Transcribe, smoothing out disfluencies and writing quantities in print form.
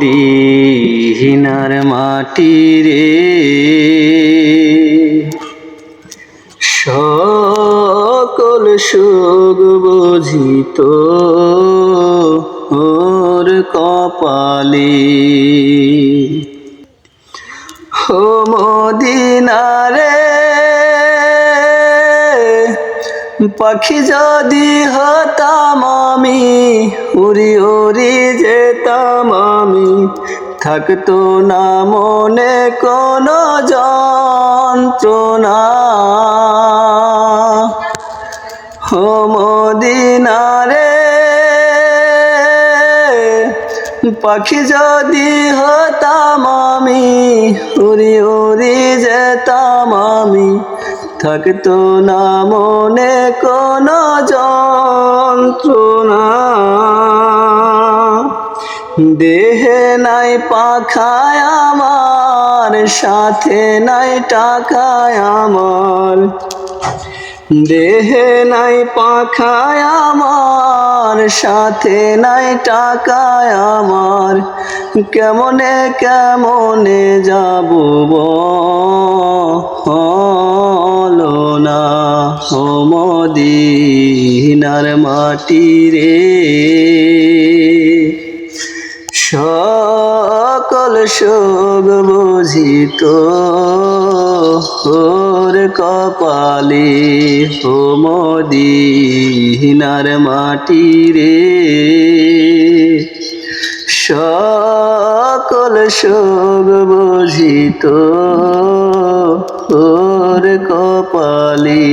মদিনার মাটি রে, সকল সুখ বুঝিত ওর কপালে। ও মদিনারে পাখি যদি হতাম আমি, উড়ি উড়ি যেতাম আমি, থাকতো না মনে কোনো যন্ত্রণা। ও মদিনারে পাখি যদি হতাম আমি, উড়ি উড়ি যেতাম আমি, থাকতো না মনে কোনো যন্ত্রণা। দেহে নাই পাখায় আমার, সাথে নাই টাকায় আমার, দেহে নাই পাখায় আমার, সাথে নাই টাকায় আমার, কেমনে কেমনে যাব বলো না। ও মদিনার মাটি রে, সকল সুখ বুঝিত ওর কপালে। ও মদিনার মাটি রে, সকল সুখ বুঝিত ওর কপালে।